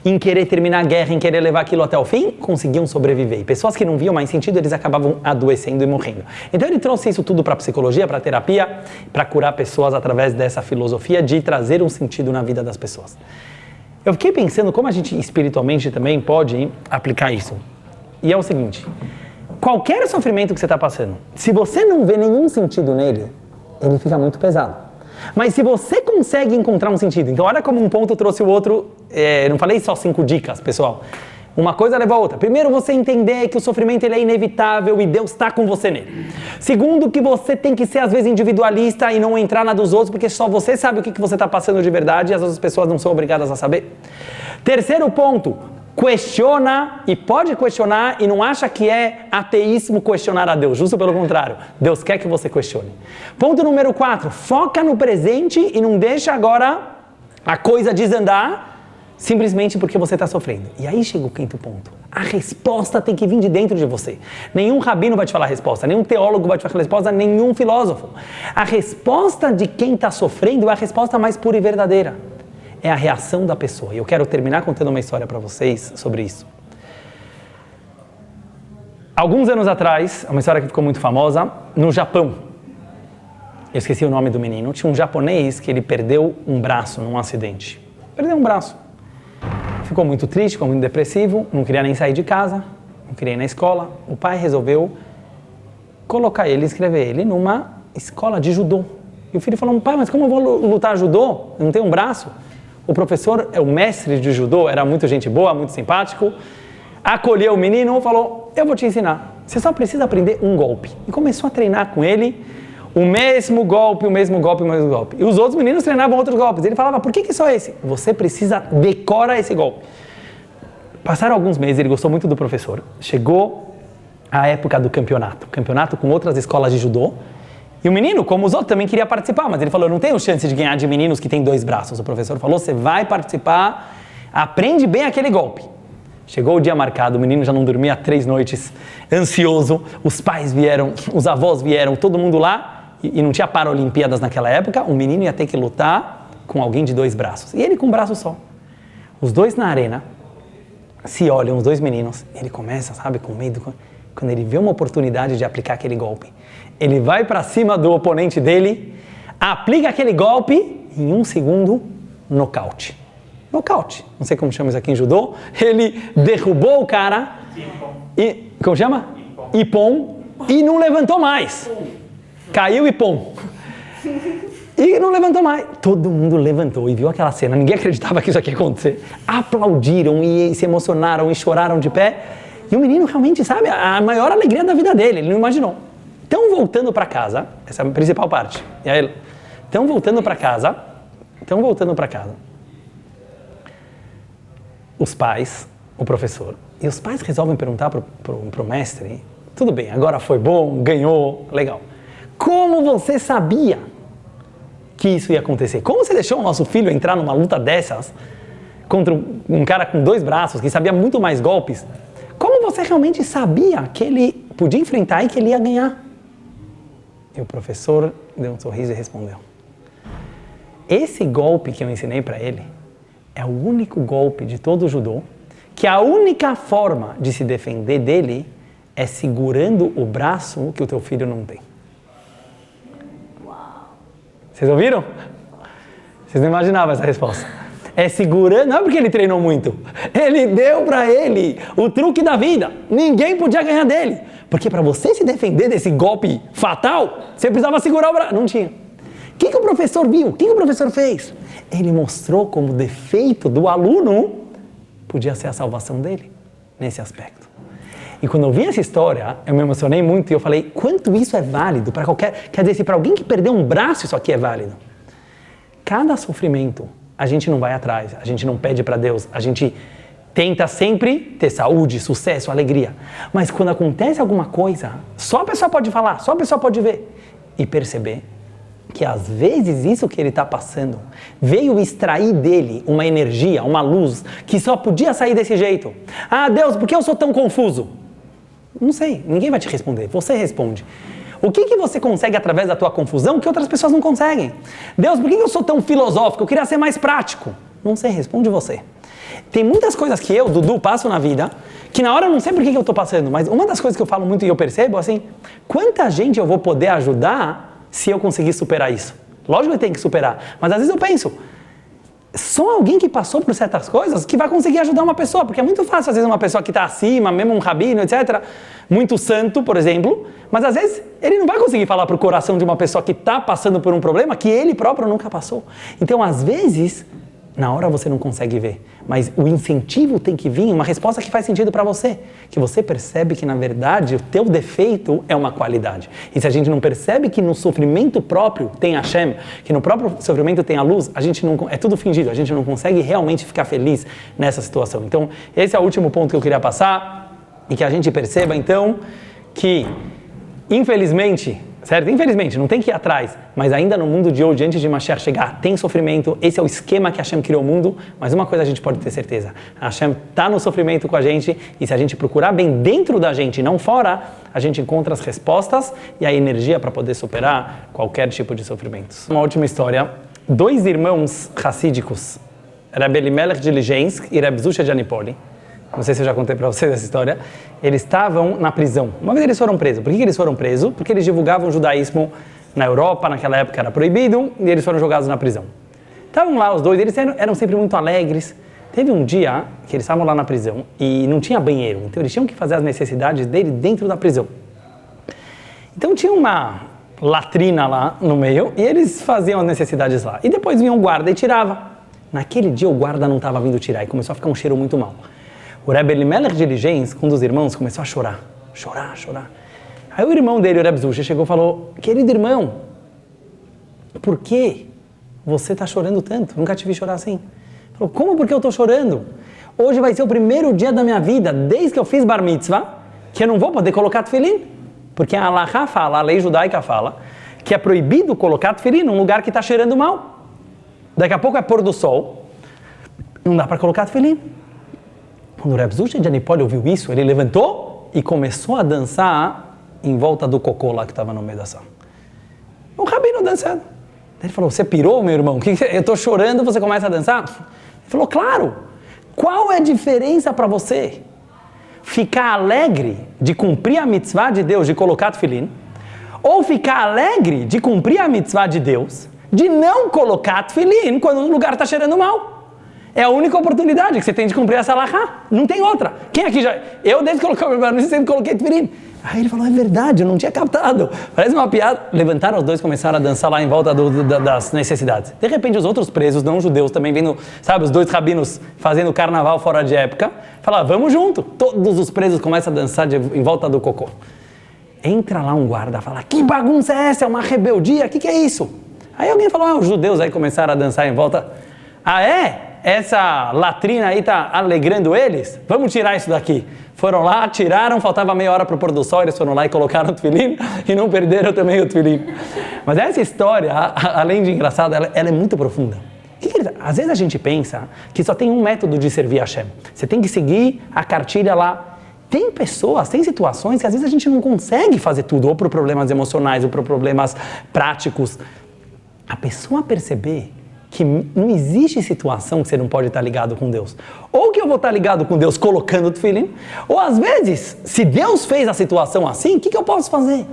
em querer terminar a guerra, em querer levar aquilo até o fim, conseguiam sobreviver. E pessoas que não viam mais sentido, eles acabavam adoecendo e morrendo. Então ele trouxe isso tudo para a psicologia, para a terapia, para curar pessoas através dessa filosofia de trazer um sentido na vida das pessoas. Eu fiquei pensando como a gente espiritualmente também pode aplicar isso. E é o seguinte, qualquer sofrimento que você está passando, se você não vê nenhum sentido nele, ele fica muito pesado. Mas se você consegue encontrar um sentido, então olha como um ponto trouxe o outro, não falei só 5 dicas, pessoal. Uma coisa leva a outra. Primeiro, você entender que o sofrimento ele é inevitável e Deus está com você nele. Segundo, que você tem que ser às vezes individualista e não entrar na dos outros, porque só você sabe o que você está passando de verdade e as outras pessoas não são obrigadas a saber. Terceiro ponto, questiona e pode questionar e não acha que é ateísmo questionar a Deus, justo pelo contrário, Deus quer que você questione. Ponto número 4, foca no presente e não deixa agora a coisa desandar simplesmente porque você está sofrendo. E aí chega o quinto ponto, a resposta tem que vir de dentro de você. Nenhum rabino vai te falar a resposta, nenhum teólogo vai te falar a resposta, nenhum filósofo. A resposta de quem está sofrendo é a resposta mais pura e verdadeira. É a reação da pessoa. E eu quero terminar contando uma história para vocês sobre isso. Alguns anos atrás, uma história que ficou muito famosa, no Japão. Eu esqueci o nome do menino. Tinha um japonês que ele perdeu um braço num acidente. Perdeu um braço. Ficou muito triste, ficou muito depressivo, não queria nem sair de casa, não queria ir na escola. O pai resolveu colocar ele, inscrever ele numa escola de judô. E o filho falou, pai, mas como eu vou lutar judô? Eu não tenho um braço. O professor, o mestre de judô, era muito gente boa, muito simpático, acolheu o menino e falou, eu vou te ensinar, você só precisa aprender um golpe. E começou a treinar com ele o mesmo golpe, o mesmo golpe, o mesmo golpe. E os outros meninos treinavam outros golpes. Ele falava, por que só esse? Você precisa decorar esse golpe. Passaram alguns meses, ele gostou muito do professor. Chegou a época do campeonato com outras escolas de judô. E o menino, como os outros, também queria participar, mas ele falou, eu não tenho chance de ganhar de meninos que têm 2 braços. O professor falou, você vai participar, aprende bem aquele golpe. Chegou o dia marcado, o menino já não dormia há 3 noites, ansioso, os pais vieram, os avós vieram, todo mundo lá, e não tinha Paralimpíadas naquela época, o menino ia ter que lutar com alguém de 2 braços. E ele com um braço só. Os dois na arena, se olham, os 2 meninos, ele começa, sabe, com medo, quando ele vê uma oportunidade de aplicar aquele golpe. Ele vai para cima do oponente dele, aplica aquele golpe, em 1 segundo, nocaute. Nocaute, não sei como chama isso aqui em judô. Ele derrubou o cara, e, como chama? Ippon, e não levantou mais. Caiu Ippon. E não levantou mais. Todo mundo levantou e viu aquela cena, ninguém acreditava que isso aqui ia acontecer. Aplaudiram e se emocionaram e choraram de pé. E o menino realmente, sabe, a maior alegria da vida dele, ele não imaginou. Estão voltando para casa, essa é a principal parte. E aí, estão voltando para casa. Os pais, o professor, e os pais resolvem perguntar pro mestre, tudo bem, agora foi bom, ganhou, legal. Como você sabia que isso ia acontecer? Como você deixou o nosso filho entrar numa luta dessas contra um cara com 2 braços, que sabia muito mais golpes? Como você realmente sabia que ele podia enfrentar e que ele ia ganhar? E o professor deu um sorriso e respondeu, esse golpe que eu ensinei para ele é o único golpe de todo o judô que a única forma de se defender dele é segurando o braço que o teu filho não tem. Vocês ouviram? Vocês não imaginavam essa resposta. É segurando, não é porque ele treinou muito. Ele deu para ele o truque da vida. Ninguém podia ganhar dele. Porque para você se defender desse golpe fatal, você precisava segurar o braço. Não tinha. O que o professor viu? O que o professor fez? Ele mostrou como o defeito do aluno podia ser a salvação dele, nesse aspecto. E quando eu vi essa história, eu me emocionei muito e eu falei, quanto isso é válido para qualquer... Quer dizer, se para alguém que perdeu um braço, isso aqui é válido. Cada sofrimento, a gente não vai atrás, a gente não pede para Deus, a gente tenta sempre ter saúde, sucesso, alegria. Mas quando acontece alguma coisa, só a pessoa pode falar, só a pessoa pode ver e perceber que às vezes isso que ele está passando veio extrair dele uma energia, uma luz que só podia sair desse jeito. Ah, Deus, por que eu sou tão confuso? Não sei, ninguém vai te responder, você responde. O que você consegue através da tua confusão que outras pessoas não conseguem? Deus, por que eu sou tão filosófico? Eu queria ser mais prático. Não sei, responde você. Tem muitas coisas que eu, Dudu, passo na vida, que na hora eu não sei por que eu estou passando, mas uma das coisas que eu falo muito e eu percebo, assim, quanta gente eu vou poder ajudar se eu conseguir superar isso? Lógico que eu tenho que superar, mas às vezes eu penso, só alguém que passou por certas coisas que vai conseguir ajudar uma pessoa, porque é muito fácil, às vezes, uma pessoa que está acima, mesmo um rabino, etc., muito santo, por exemplo, mas às vezes ele não vai conseguir falar para o coração de uma pessoa que está passando por um problema que ele próprio nunca passou. Então, às vezes, na hora você não consegue ver, mas o incentivo tem que vir, uma resposta que faz sentido para você, que você percebe que, na verdade, o teu defeito é uma qualidade. E se a gente não percebe que no sofrimento próprio tem Hashem, que no próprio sofrimento tem a luz, a gente não, é tudo fingido, a gente não consegue realmente ficar feliz nessa situação. Então, esse é o último ponto que eu queria passar, e que a gente perceba, então, que, infelizmente, certo? Infelizmente, não tem que ir atrás, mas ainda no mundo de hoje, antes de Mashiach chegar, tem sofrimento, esse é o esquema que Hashem criou o mundo, mas uma coisa a gente pode ter certeza, Hashem está no sofrimento com a gente, e se a gente procurar bem dentro da gente, não fora, a gente encontra as respostas e a energia para poder superar qualquer tipo de sofrimento. Uma última história, 2 irmãos racídicos, Rabbi Elimelech de Ligensk e Rabbi Zusha de Anipoli, não sei se eu já contei para vocês essa história, eles estavam na prisão. Uma vez eles foram presos. Por que eles foram presos? Porque eles divulgavam o judaísmo na Europa, naquela época era proibido, e eles foram jogados na prisão. Estavam lá os dois, eles eram sempre muito alegres. Teve um dia que eles estavam lá na prisão e não tinha banheiro, então eles tinham que fazer as necessidades dele dentro da prisão. Então tinha uma latrina lá no meio e eles faziam as necessidades lá. E depois vinha um guarda e tirava. Naquele dia o guarda não estava vindo tirar e começou a ficar um cheiro muito mal. O Rabbi Elimelech de Ligensk, um dos irmãos, começou a chorar. Aí o irmão dele, o Rabbi Zusha, chegou e falou, querido irmão, por que você está chorando tanto? Nunca te vi chorar assim. Ele falou, como por que eu estou chorando? Hoje vai ser o primeiro dia da minha vida, desde que eu fiz bar mitzvah, que eu não vou poder colocar tefilim. Porque a halakha fala, a lei judaica fala, que é proibido colocar tefilim num lugar que está cheirando mal. Daqui a pouco é pôr do sol, não dá para colocar tefilim. Quando o Rabbi Zusha de Anipoli ouviu isso, ele levantou e começou a dançar em volta do cocô lá que estava no meio da sala. O rabino dançando. Ele falou, você pirou, meu irmão? Eu estou chorando, você começa a dançar? Ele falou, claro. Qual é a diferença para você? Ficar alegre de cumprir a mitzvah de Deus, de colocar tefilim, ou ficar alegre de cumprir a mitzvah de Deus, de não colocar tefilim quando o lugar está cheirando mal? É a única oportunidade que você tem de cumprir essa halakha. Não tem outra. Quem aqui já... Eu, desde que coloquei o meu barulho, sempre coloquei tefilim. Aí ele falou, é verdade, eu não tinha captado. Parece uma piada. Levantaram os dois e começaram a dançar lá em volta das necessidades. De repente, os outros presos, não judeus, também vendo, sabe, os dois rabinos fazendo carnaval fora de época, falaram, vamos junto. Todos os presos começam a dançar em volta do cocô. Entra lá um guarda e fala, que bagunça é essa? É uma rebeldia? O que é isso? Aí alguém falou, os judeus aí começaram a dançar em volta. Ah, é? Essa latrina aí tá alegrando eles? Vamos tirar isso daqui. Foram lá, tiraram, faltava meia hora para o pôr do sol, eles foram lá e colocaram o tefilim e não perderam também o tefilim. Mas essa história, além de engraçada, ela é muito profunda. Às vezes a gente pensa que só tem um método de servir a Hashem. Você tem que seguir a cartilha lá. Tem pessoas, tem situações que às vezes a gente não consegue fazer tudo, ou por problemas emocionais, ou por problemas práticos. A pessoa perceber que não existe situação que você não pode estar ligado com Deus. Ou que eu vou estar ligado com Deus colocando o tefilim, ou às vezes, se Deus fez a situação assim, o que eu posso fazer?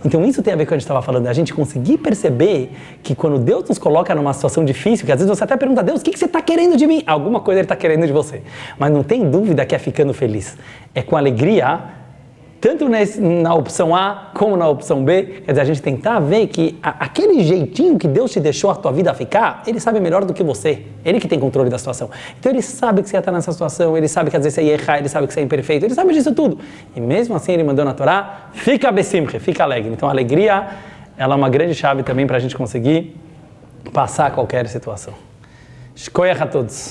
Então isso tem a ver com o que a gente estava falando, a gente conseguir perceber que quando Deus nos coloca numa situação difícil, que às vezes você até pergunta a Deus, o que você está querendo de mim? Alguma coisa Ele está querendo de você. Mas não tem dúvida que é ficando feliz. É com alegria, tanto na opção A como na opção B, quer dizer, a gente tentar ver que aquele jeitinho que Deus te deixou a tua vida ficar, Ele sabe melhor do que você. Ele que tem controle da situação. Então Ele sabe que você ia estar nessa situação, Ele sabe que às vezes você ia errar, Ele sabe que você é imperfeito, Ele sabe disso tudo. E mesmo assim Ele mandou na Torá, fica besimche, fica alegre. Então a alegria, ela é uma grande chave também para a gente conseguir passar qualquer situação. Shkoyach a todos.